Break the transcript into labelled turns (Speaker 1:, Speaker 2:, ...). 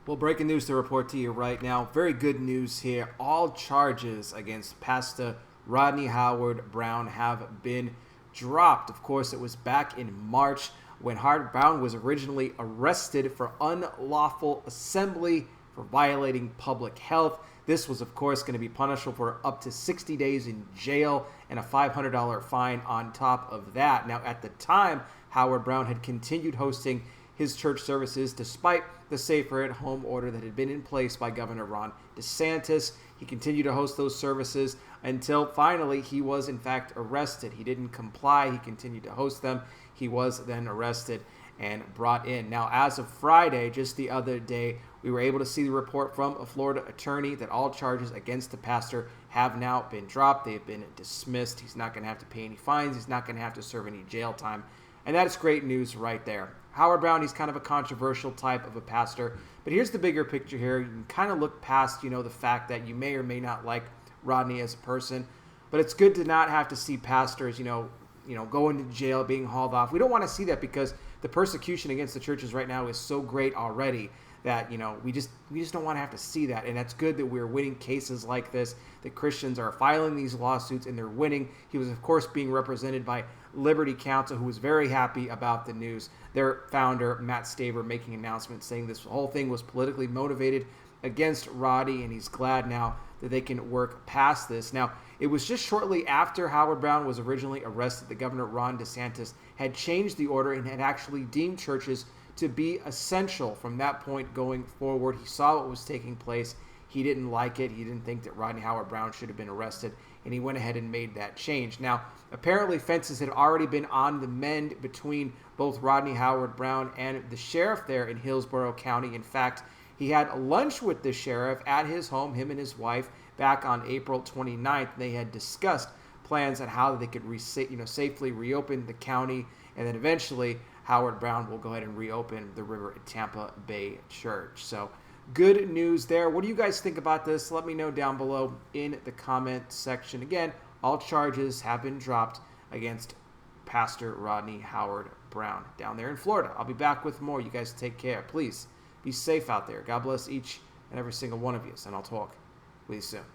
Speaker 1: Well, breaking news to report to you right now. Very good news here. All charges against Pastor Rodney Howard Brown have been dropped. Of course, it was back in March when Howard Brown was originally arrested for unlawful assembly for violating public health. This was, of course, going to be punishable for up to 60 days in jail and a $500 fine on top of that. Now, at the time, Howard Brown had continued hosting his church services despite the safer at home order that had been in place by Governor Ron DeSantis. He continued to host those services until finally he was in fact arrested. He didn't comply. He continued to host them. He was then arrested and brought in. Now, as of Friday, just the other day, we were able to see the report from a Florida attorney that all charges against the pastor have now been dropped. They have been dismissed. He's not going to have to pay any fines. He's not going to have to serve any jail time. And that is great news right there. Howard Brown, he's kind of a controversial type of a pastor. But here's the bigger picture here. You can kind of look past, the fact that you may or may not like Rodney as a person. But it's good to not have to see pastors, go into jail, being hauled off. We don't want to see that because the persecution against the churches right now is so great already that, we just don't want to have to see that. And that's good that we're winning cases like this, that Christians are filing these lawsuits and they're winning. He was, of course, being represented by Liberty Counsel, who was very happy about the news. Their founder, Matt Staver, making an announcement saying this whole thing was politically motivated against Rodney, and he's glad now that they can work past this. Now, it was just shortly after Howard Brown was originally arrested that Governor Ron DeSantis had changed the order and had actually deemed churches to be essential from that point going forward. He saw what was taking place. He didn't like it. He didn't think that Rodney Howard Brown should have been arrested, and he went ahead and made that change. Now, apparently fences had already been on the mend between both Rodney Howard Brown and the sheriff there in Hillsborough County. In fact, he had lunch with the sheriff at his home, him and his wife, back on April 29th. They had discussed plans on how they could safely reopen the county, and then eventually Howard Brown will go ahead and reopen the River at Tampa Bay Church. So good news there. What do you guys think about this? Let me know down below in the comment section. Again, all charges have been dropped against Pastor Rodney Howard Brown down there in Florida. I'll be back with more. You guys take care. Please be safe out there. God bless each and every single one of you, and I'll talk with you soon.